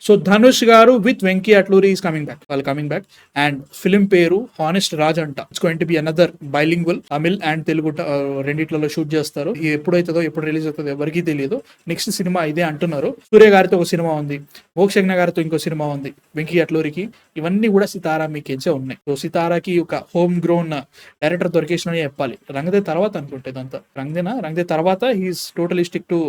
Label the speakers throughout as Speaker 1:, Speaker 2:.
Speaker 1: So Dhanush గారు with Venky Atluri is coming back, వాళ్ళు coming back. And film పేరు హానెస్ట్ రాజ్ అంట. It's going to be another bilingual, Tamil and Telugu రెండిట్లలో shoot చేస్తారు. ఎప్పుడైతుందో ఎప్పుడు రిలీజ్ అవుతుందో ఎవరికీ తెలియదు. నెక్స్ట్ సినిమా ఇదే అంటున్నారు. సూర్య గారితో ఒక సినిమా ఉంది, మోక్షజ్ఞ గారితో ఇంకో సినిమా ఉంది, వెంకీ అట్లూరికి. ఇవన్నీ కూడా సితారా మీకేంచే ఉన్నాయి. సో సితారాకి ఒక హోమ్ గ్రోన్ డైరెక్టర్ దొరికేసిన చెప్పాలి. రంగదే తర్వాత అనుకుంటే ఇదంతా రంగదే తర్వాత హీస్ టోటలీ స్టిక్ టు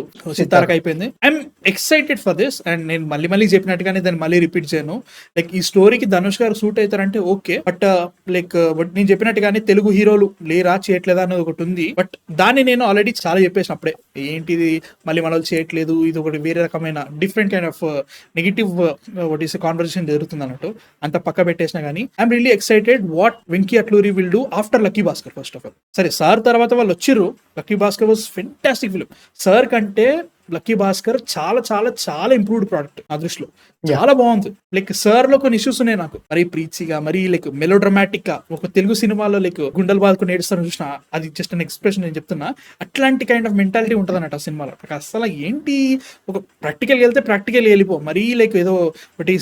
Speaker 1: సితారాకి అయిపోయింది. I'm excited for this. And నేను మళ్ళీ చెప్పినట్టుగానే దాన్ని మళ్ళీ రిపీట్ చేయను. లైక్ ఈ స్టోరీకి ధనుష్ గారు సూట్ అవుతారంటే ఓకే, బట్ లైక్ నేను చెప్పినట్టుగానే తెలుగు హీరోలు లేరా చేయట్లేదా అనేది ఒకటి ఉంది. బట్ దాన్ని నేను ఆల్రెడీ చాలా చెప్పేసిన అప్పుడే, ఏంటిది మళ్ళీ మన వాళ్ళు చేయట్లేదు, ఇది ఒకటి వేరే రకమైన different kind of negative what is conversation జరుగుతుంది అన్నట్టు. అంత పక్క పెట్టేసినా కానీ I'm really excited what Venky Atluri will do after Lucky Bhaskar. First of all సరే, సార్ తర్వాత వాళ్ళు వచ్చిర్రు. Lucky Bhaskar was fantastic film. Sir కంటే లక్కీ భాస్కర్ చాలా చాలా చాలా ఇంప్రూవ్డ్ ప్రోడక్ట్ నా దృష్టిలో. చాలా బాగుంది. లైక్ సార్ లో కొన్ని ఇష్యూస్ ఉన్నాయి నాకు, మరీ ప్రీచిగా, మరీ లైక్ మెలో డ్రామాటిక్ గా. ఒక తెలుగు సినిమాలో లైక్ గుండెలు బాదుకుని ఏడుస్తాను చూసిన, అది జస్ట్ అన్ ఎక్స్ప్రెషన్ నేను చెప్తున్నా. అట్లాంటి కైండ్ ఆఫ్ మెంటాలిటీ ఉంటుంది అన్నట్టు ఆ సినిమాలో. అసలు ఏంటి, ఒక ప్రాక్టికల్ వెళ్తే ప్రాక్టికల్ వెళ్ళిపో, మరీ లైక్ ఏదో ఒకటి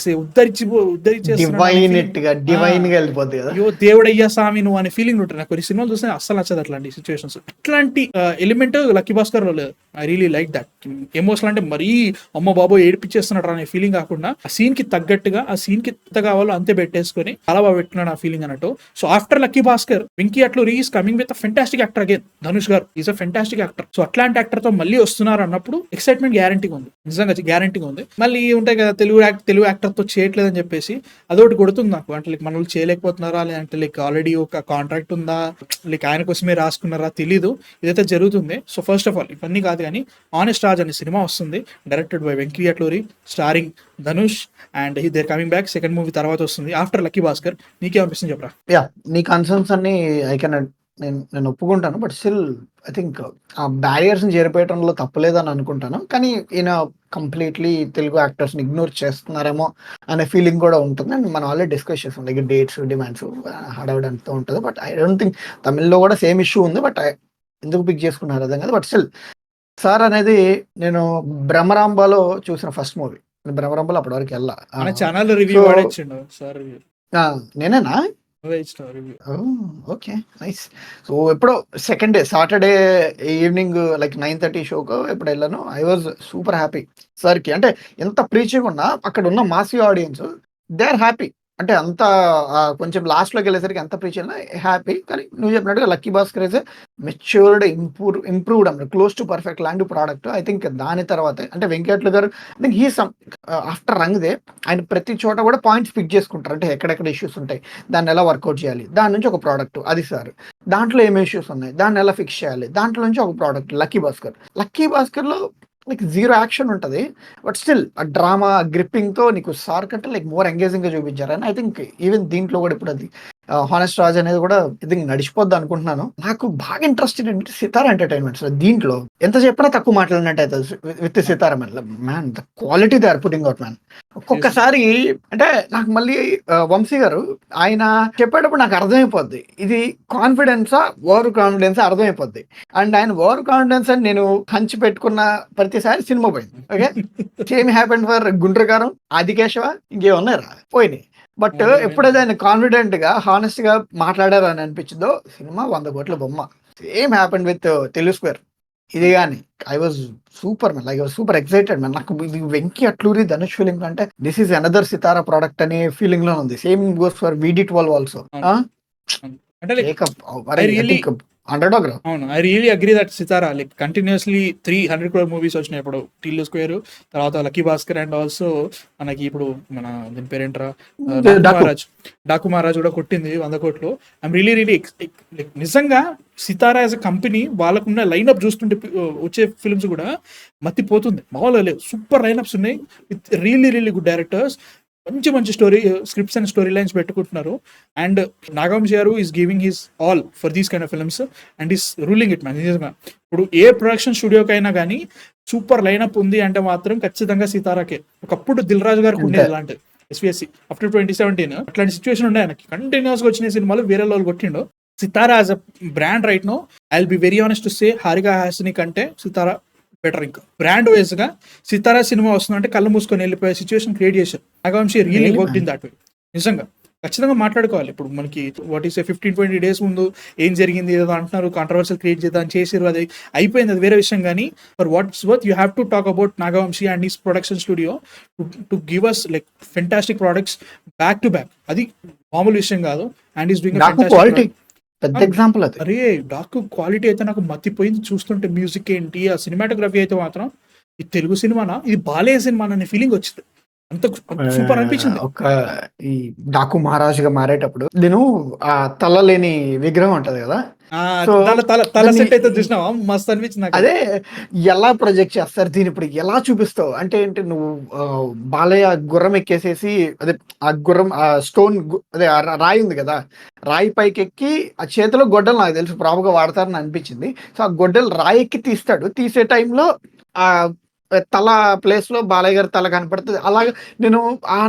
Speaker 1: అయ్యో దేవుడయ్యా స్వామి నువ్వు అనే ఫీలింగ్ ఉంటుంది నాకు. కొన్ని సినిమాలు చూస్తే అస్సలు నచ్చదు అట్లాంటి సిచ్యువేషన్స్. అట్లాంటి ఎలిమెంట్ లక్కీ భాస్కర్ లో లేదు. I really like that. Emotional అంటే మరీ అమ్మ బాబో ఏడిపించేస్తున్నాడు అనే ఫీలింగ్ కాకుండా, ఆ సీన్ కి తగ్గట్టుగా, ఆ సీన్ కి ఎంత కావాలో అంతే పెట్టేసుకొని చాలా బాగా పెట్టుకున్నాడు ఆ ఫీలింగ్ అన్నట్టు. So after Lucky Bhaskar Venky Atluri is coming with a fantastic actor again. Dhanush గారు is a fantastic actor. So అట్లాంటి యాక్టర్ తో మళ్ళీ వస్తున్నారు అన్నప్పుడు ఎక్సైట్మెంట్ గ్యారంటీగా ఉంది, నిజంగా గ్యారంటీగా ఉంది. మళ్ళీ ఉంటాయి కదా తెలుగు యాక్టర్ తో చేయట్లేదని చెప్పేసి అదొకటి కొడుతుంది నాకు. అంటే లైక్ మన వాళ్ళు చేయలేకపోతున్నారా, లేదంటే లైక్ ఆల్రెడీ ఒక కాంట్రాక్ట్ ఉందా, లైక్ ఆయన కోసమే రాసుకున్నారా తెలీదు. ఇదైతే జరుగుతుంది. సో ఫస్ట్ ఆఫ్ ఆల్ ఇవన్నీ కాదు కానీ హానెస్ట్ రాజ్ అనే సినిమా వస్తుంది, directed by Venky Atluri, starring Dhanush, and they're coming back. Second movie తర్వాత వస్తుంది ఆఫ్టర్ లక్కీ భాస్కర్. నీకేమనిపిస్తుంది చెప్పరా?
Speaker 2: యా, నీ కన్సర్న్స్ అన్ని నేను ఒప్పుకుంటాను. బట్ స్టిల్ ఐ థింక్ ఆ బ్యారియర్స్ ని చేరిపోయటంలో తప్పలేదని అనుకుంటాను. కానీ ఈయన కంప్లీట్లీ తెలుగు యాక్టర్స్ ని ఇగ్నోర్ చేస్తున్నారేమో అనే ఫీలింగ్ కూడా ఉంటుంది. అండ్ మనం ఆల్రెడీ డిస్కస్ చేస్తాం, లైక్ డేట్స్, డిమాండ్స్, హడావిడి అంతా ఉంటుంది. బట్ ఐ డోంట్ థింక్ తమిళ్లో కూడా సేమ్ ఇష్యూ ఉంది. బట్ ఎందుకు పిక్ చేసుకున్నారు అర్థం కదా. బట్ స్టిల్ సార్ అనేది నేను బ్రహ్మరాంబలో చూసిన ఫస్ట్ మూవీ. బ్రహ్మరాంబలో అప్పటి వరకు వెళ్ళా.
Speaker 1: ఛానల్ రివ్యూ సార్
Speaker 2: నేనేనా? Okay, nice. సో ఎప్పుడో second day Saturday evening like 9:30 షోకో ఎప్పుడు వెళ్ళాను. ఐ వాజ్ సూపర్ హ్యాపీ సార్కి. అంటే ఎంత ప్రీచిగా ఉన్నా అక్కడ ఉన్న massive audience they are happy. అంటే అంత కొంచెం లాస్ట్లోకి వెళ్ళేసరికి ఎంత ప్రీచ్ అయినా హ్యాపీ. కానీ నువ్వు చెప్పినట్టుగా lucky Bhaskar is matured, improved అన్నమాట, క్లోజ్ టు పర్ఫెక్ట్ లాంటి ప్రోడక్ట్. ఐ థింక్ దాని తర్వాత అంటే వెంకటేశ్వర గారు I think he some after Rang De ఆయన ప్రతి చోట కూడా పాయింట్స్ పిక్ చేసుకుంటారు. అంటే ఎక్కడెక్కడ ఇష్యూస్ ఉంటాయి, దాన్ని ఎలా వర్కౌట్ చేయాలి, దాని నుంచి ఒక ప్రోడక్ట్ అది సార్. దాంట్లో ఏమి ఇష్యూస్ ఉన్నాయి, దాన్ని ఎలా ఫిక్స్ చేయాలి, దాంట్లో నుంచి ఒక ప్రోడక్ట్ లక్కీ భాస్కర్లో లైక్ జీరో యాక్షన్ ఉంటుంది. బట్ స్టిల్ ఆ డ్రామా గ్రిప్పింగ్ తో నీకు సార్ కంటే లైక్ మోర్ ఎంగేజింగ్ గా చూపించారు. అండ్ ఐ థింక్ ఈవెన్ దీంట్లో కూడా ఇప్పుడు అది హానెస్ట్ రాజ్ అనేది కూడా ఇది నడిచిపోద్ది అనుకుంటున్నాను. నాకు బాగా ఇంట్రెస్టెడ్ ఏంటంటే సితారా ఎంటర్టైన్మెంట్స్ దీంట్లో ఎంత చెప్పినా తక్కువ మాట్లాడినట్టు అవుతుంది with Sitara. Man the quality they are putting out man. ఒక్కొక్కసారి అంటే నాకు మళ్ళీ వంశీ గారు ఆయన చెప్పేటప్పుడు నాకు అర్థమైపోద్ది ఇది కాన్ఫిడెన్సా ఓవర్ కాన్ఫిడెన్సా అర్థమైపోద్ది. అండ్ ఆయన ఓవర్ కాన్ఫిడెన్స్ అని నేను హంచి పెట్టుకున్న ప్రతిసారి సినిమా పోయింది. ఓకే, సేమ్ హ్యాపెండ్ ఫర్ గుండ్రకారం, ఆదికేశవ, ఇంకేమున్నారా పోయినాయి. బట్ ఎప్పుడైతే ఆయన కాన్ఫిడెంట్ గా హానెస్ట్ గా మాట్లాడారు అని అనిపించిందో సినిమా 100 కోట్ల బొమ్మ. Same happened with Tillu square. ఇది కానీ I was super man, like super excited man. నాకు ఇది వెంకీ అట్లూరి ధనుష్ ఫీలింగ్ అంటే this is another Sitara product అనే ఫీలింగ్ లో ఉంది. Same goes for VD12 also.
Speaker 1: అవును, I really agree that Sitara like continuously 300 crore movies వచ్చినాయి ఇప్పుడు. టిల్లు స్క్వేర్ తర్వాత లక్కీ భాస్కర్, అండ్ ఆల్సో మనకి ఇప్పుడు మన దీని పేరేంట్రా డాకు మహారాజ్ కూడా కొట్టింది 100 కోట్లు. ఐఎమ్ రియలీ లైక్ నిజంగా సితారా యాజ్ అ కంపెనీ వాళ్ళకున్న లైన్అప్ చూస్తుంటే వచ్చే ఫిల్మ్స్ కూడా మత్తిపోతుంది. మామూలుగా లేవు, సూపర్ లైన్అప్స్ ఉన్నాయి విత్ రియల్లీ గుడ్ డైరెక్టర్స్. మంచి story scripts and story lines పెట్టుకుంటున్నారు. అండ్ నాగవంశీ గారు is giving his all for these kind of films and is ruling it man. నిజంగా ఇప్పుడు ఏ ప్రొడక్షన్ స్టూడియోకైనా కానీ సూపర్ లైనప్ ఉంది అంటే మాత్రం ఖచ్చితంగా సితారాకే. ఒకప్పుడు దిల్ రాజు గారికి ఉండేది అలాంటిది, SVSC ఆఫ్టర్ 2017 అట్లాంటి సిచ్యువేషన్ ఉండే ఆయనకి. కంటిన్యూస్ గా వచ్చిన సినిమాలు వేరే వాళ్ళు కొట్టిండు. Sitara as a brand right no I will be very honest to say Haarika Hassine కంటే సితారా బెటర్. ఇంకా బ్రాండ్ వైజ్ గా సితారా సినిమా వస్తుందంటే కళ్ళు మూసుకొని వెళ్ళిపోయే సిచ్యువేషన్ క్రియేట్ చేశారు. Nagavamsi really
Speaker 2: Really,
Speaker 1: work
Speaker 2: man.
Speaker 1: In that way. నిజంగా ఖచ్చితంగా మాట్లాడుకోవాలి. ఇప్పుడు మనకి వాట్ ఈస్ 15-20 డేస్ ముందు ఏం జరిగింది ఏదో అంటున్నారు, కాంట్రవర్సల్ క్రియేట్ చేద్దాం చేసారు, అది అయిపోయింది, అది వేరే విషయం. కానీ for what's worth you have to talk about Nagavamsi and his production studio to give us like fantastic products back to back. అది మామూలు విషయం కాదు. అండ్ ఈస్ డూయింగ్
Speaker 2: నాకు క్వాలిటీ పెద్ద ఎగ్జాంపుల్ అది.
Speaker 1: అరే డాకు క్వాలిటీ అయితే నాకు మతిపోయింది చూస్తుంటే. మ్యూజిక్ ఏంటి, ఆ సినిమాటోగ్రఫీ అయితే మాత్రం ఇది తెలుగు సినిమానా, ఇది బాలయ్య సినిమా అనే ఫీలింగ్ వచ్చింది. అంత సూపర్ అనిపించింది.
Speaker 2: ఒక ఈ డాకు మహారాజుగా మారేటప్పుడు నేను ఆ తల లేని విగ్రహం ఉంటది కదా,
Speaker 1: ఆ,
Speaker 2: సో
Speaker 1: తల సెట్ అయితే చూసినావా, మస్తు అనిపించింది నాకు.
Speaker 2: అదే ఎలా ప్రొజెక్ట్ చేస్తారు దీని, ఇప్పుడు ఎలా చూపిస్తావు అంటే ఏంటి, నువ్వు బాలయ్య గుర్రం ఎక్కేసేసి, అదే ఆ గుర్రం ఆ స్టోన్ అదే ఆ రాయి ఉంది కదా, రాయి పైకి ఎక్కి ఆ చేతిలో గొడ్డలు నాకు తెలుసు ప్రాపర్గా వాడతారని అనిపించింది. సో ఆ గొడ్డలు రాయి ఎక్కి తీస్తాడు, తీసే టైంలో ఆ తల ప్లేస్ లో బాలయ్య గారి తల కనపడుతుంది. అలాగే నేను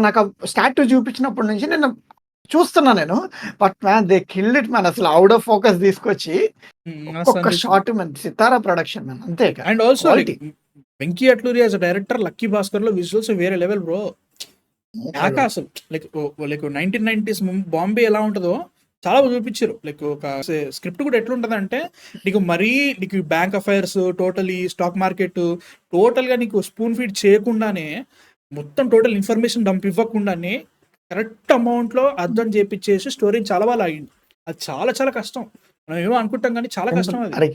Speaker 2: నాకు స్టాట్యూ చూపించినప్పటి నుంచి నేను చూస్తున్నా నేను, but man they killed it man. అసలు అవుట్ ఆఫ్ ఫోకస్ తీసుకొచ్చి ఒక్కొక్క షాట్ మ్యాన్, సితారా ప్రొడక్షన్ మ్యాన్ అంతే.
Speaker 1: And also
Speaker 2: Quality.
Speaker 1: Venky Atluri as a director, lucky Bhaskar లో విజువల్స్ వేరే లెవెల్ బ్రో. నాకా అసలు లైక్ 1990s బాంబే ఎలా ఉంటుందో చాలా చూపించారు. లైక్ ఒక స్క్రిప్ట్ కూడా ఎట్లుంటది అంటే నీకు మరీ నీకు bank affairs, totally stock market, total గా నీకు స్పూన్ ఫీడ్ చేయకుండానే, మొత్తం టోటల్ ఇన్ఫర్మేషన్ డంప్ ఇవ్వకుండానే కరెక్ట్ అమౌంట్ లో అర్థం చేపించేసి స్టోరీని చాలా బాగా లాగింది. అది చాలా చాలా కష్టం. మనం ఏమో అనుకుంటాం కానీ చాలా కష్టం అది.
Speaker 2: అరే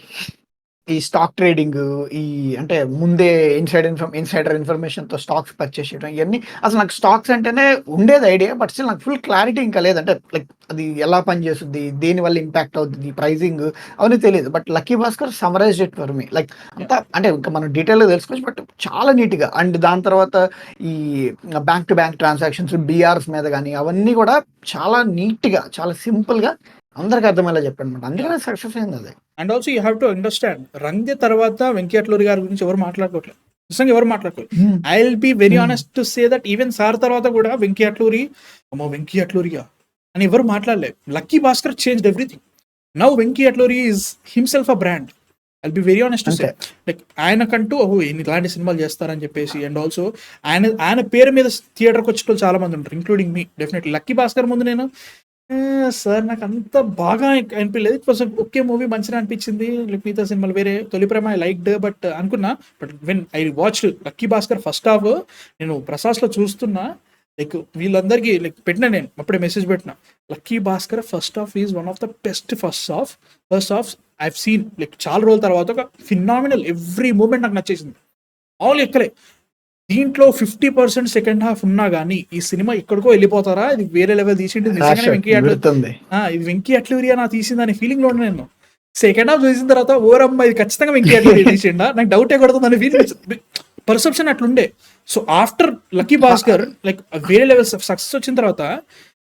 Speaker 2: ఈ స్టాక్ ట్రేడింగ్, ఈ అంటే ముందే ఇన్సైడర్ ఇన్ఫర్మేషన్ తో స్టాక్స్ పర్చేస్ చేయడం, ఇవన్నీ అసలు నాకు స్టాక్స్ అంటేనే ఉండేది ఐడియా, బట్ స్టిల్ నాకు ఫుల్ క్లారిటీ ఇంకా లేదంటే లైక్ అది ఎలా పనిచేస్తుంది, దేని వల్ల ఇంపాక్ట్ అవుతుంది, ప్రైజింగ్ అవన్నీ తెలియదు. But Lucky Bhaskar summarize it for me, like అంతా అంటే ఇంకా మనం డీటెయిల్గా తెలుసుకోవచ్చు, బట్ చాలా నీట్గా. అండ్ దాని తర్వాత ఈ bank to bank transactions, BRS మీద కానీ అవన్నీ కూడా చాలా నీట్గా, చాలా సింపుల్గా అందరికి అర్థమయ్యేలా చెప్పాను అనమాట. అందుకనే సక్సెస్ అయింది అది.
Speaker 1: And also you have to understand, రంగే తర్వాత వెంకీ అట్లూరి గారి గురించి ఎవరు మాట్లాడుకోవట్లేదు. నిజంగా ఎవరు మాట్లాడుకోలేదు. I will be very honest to say that even sir తర్వాత కూడా వెంకీ అట్లూరి, అమ్మో వెంకీ అట్లూరిగా అని ఎవరు మాట్లాడలేదు. Lucky Bhaskar changed everything. Now Venky Atluri is himself a brand. I will be very honest to say, like ఆయనకంటూ ఇలాంటి సినిమాలు చేస్తారని చెప్పేసి. అండ్ ఆల్సో ఆయన పేరు మీద థియేటర్కి వచ్చే చాలా మంది ఉంటారు, ఇంక్లూడింగ్ మీ. డెఫినెట్లీ లక్కీ భాస్కర్ ముందు నేను సార్ నాకు అంత బాగా అనిపించలేదు. ఇట్ వాస్ ఓకే మూవీ, మంచిగా అనిపించింది. మిగతా సినిమాలు వేరే, తొలి ప్రేమ ఐ లైక్డ్ బట్ అనుకున్నా. But when I watch lucky Bhaskar first half, నేను ప్రసాస్లో చూస్తున్నా, లైక్ వీళ్ళందరికీ లైక్ పెట్టినా, నేను అప్పుడే మెసేజ్ పెట్టిన, lucky Bhaskar first half is one of the best first half I've seen. Like చాలా రోజుల తర్వాత ఒక ఫినామినల్, ఎవ్రీ మూమెంట్ నాకు నచ్చేసింది. ఆల్ ఎక్కలే. దీంట్లో 50% సెకండ్ హాఫ్ ఉన్నా గానీ ఈ సినిమా ఎక్కడికో వెళ్ళిపోతారా, ఇది వేరే లెవెల్ తీసిండు నిజంగానే వెంకీ అట్లూరి, ఇది వెంకీ అట్లూరి నా తీసింది అనే ఫీలింగ్ లో నేను. సెకండ్ హాఫ్ చూసిన తర్వాత ఓరమ్మ ఇది ఖచ్చితంగా వెంకీ అట్లూరి తీసిండా, నాకు డౌటే కొడుతుంది అనే ఫీలింగ్, పర్సెప్షన్ అట్లుండే. So after Lucky Bhaskar like వేరే లెవెల్ సక్సెస్ వచ్చిన తర్వాత,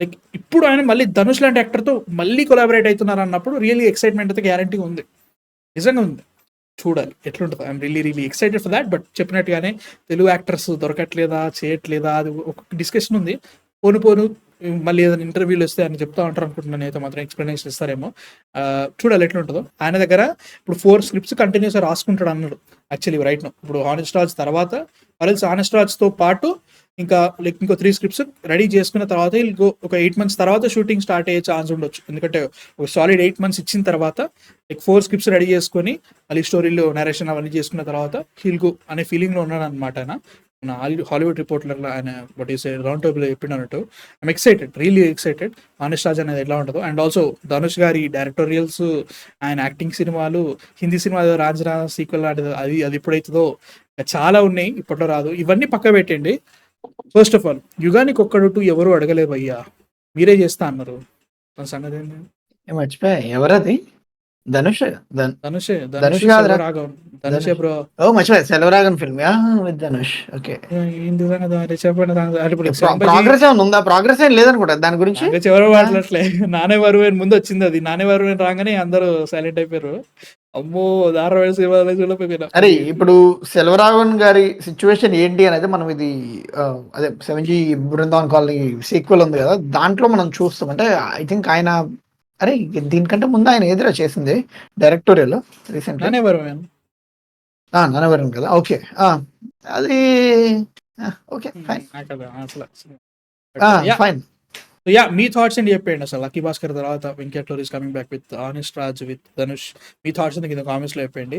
Speaker 1: లైక్ ఇప్పుడు ఆయన మళ్ళీ ధనుష్ లాంటి యాక్టర్ తో మళ్ళీ కొలాబరేట్ అవుతున్నారు అన్నప్పుడు రియల్లీ ఎక్సైట్మెంట్ అయితే గ్యారంటీగా ఉంది, నిజంగా ఉంది. చూడాలి ఎట్లుంటుంది. I'm really excited for that. But చెప్పినట్టుగానే తెలుగు యాక్టర్స్ దొరకట్లేదా, చేయట్లేదా, అది ఒక డిస్కషన్ ఉంది. పోను మళ్ళీ ఏదైనా ఇంటర్వ్యూలు వస్తే అని చెప్తా ఉంటారు అనుకుంటున్నాను. అయితే మాత్రం ఎక్స్ప్లెనేషన్ ఇస్తారేమో, చూడాలి ఎట్లుంటుందో. ఆయన దగ్గర ఇప్పుడు 4 స్క్రిప్ట్స్ కంటిన్యూస్గా రాసుకుంటాడు అన్నాడు యాక్చువల్లీ రైట్ నో. ఇప్పుడు హానెస్ట్ రాజ్ తర్వాత హానెస్ట్ రాజ్తో పాటు ఇంకా లైక్ ఇంకో 3 స్క్రిప్ట్స్ రెడీ చేసుకున్న తర్వాత ఒక 8 months తర్వాత షూటింగ్ స్టార్ట్ అయ్యే ఛాన్స్ ఉండొచ్చు. ఎందుకంటే ఒక సాలిడ్ 8 months ఇచ్చిన తర్వాత లైక్ 4 స్క్రిప్ట్స్ రెడీ చేసుకొని మళ్ళీ స్టోరీలో నరేషన్ అవన్నీ చేసుకున్న తర్వాత హీల్ గో అనే ఫీలింగ్లో ఉన్నాడు అనమాట ఆయన. మన హాలీవుడ్ రిపోర్టర్లో ఆయన బట్ ఈస్ రౌండ్ టేబుల్ చెప్పినట్టు I'm excited, really excited honest Raj అనేది ఎలా ఉంటుందో. అండ్ ఆల్సో ధనుష్ గారి డైరెక్టోరియల్స్, ఆయన యాక్టింగ్ సినిమాలు, హిందీ సినిమా రాంజనా సీక్వెల్ లాంటిది, అది ఎప్పుడైతుందో చాలా ఉన్నాయి, ఇప్పట్లో రాదు. ఇవన్నీ పక్క పెట్టండి. ఫస్ట్ ఆఫ్ ఆల్ యుగానికి ఒక్కడు ఎవరు అడగలేదు అయ్యా, మీరే చేస్తా అన్నారు. తన సంగతి ఏంటి?
Speaker 2: మర్చిపోయా ఎవరది, ధనుషే
Speaker 1: రాఘవన్, ధనుషే బ్రో.
Speaker 2: ఓ మర్చిపోయా, సెలవరాగన్ ఫిల్మ్ విత్ ధనుష్. ఓకే,
Speaker 1: చెప్పండి.
Speaker 2: ప్రోగ్రెస్ ఏమైనా ఉందా? ప్రోగ్రెస్ ఏం లేదనుకుంటా దాని గురించి.
Speaker 1: ఎవరో మాట్లాడలే. నానే వరువేన్ ముందు వచ్చింది, అది నానే వరువేన్ రాగానే అందరూ సైలెంట్ అయిపోయారు. అమ్మో దారుణ సినిమా.
Speaker 2: అరే ఇప్పుడు సెల్వరాఘవన్ గారి సిచ్యువేషన్ ఏంటి అనేది మనం ఇది అదే 7G బృందావన్ కాలనీ సీక్వెల్ ఉంది కదా, దాంట్లో మనం చూస్తాం. అంటే ఐ థింక్ ఆయన, అరే దీనికంటే ముందు ఆయన ఎదురా చేసింది డైరెక్టోరియల్ రీసెంట్. ననవరం కదా, ఓకే. అది ఓకే, ఫైన్.
Speaker 1: అసలు
Speaker 2: ఫైన్.
Speaker 1: యా మీ థాట్స్ ఏంటి చెప్పండి అసలు లక్కీ భాస్కర్ తర్వాత Venky Atluri is coming back with honest Raj with Dhanush. Me thoughts కింద కామెంట్స్ లో చెప్పండి.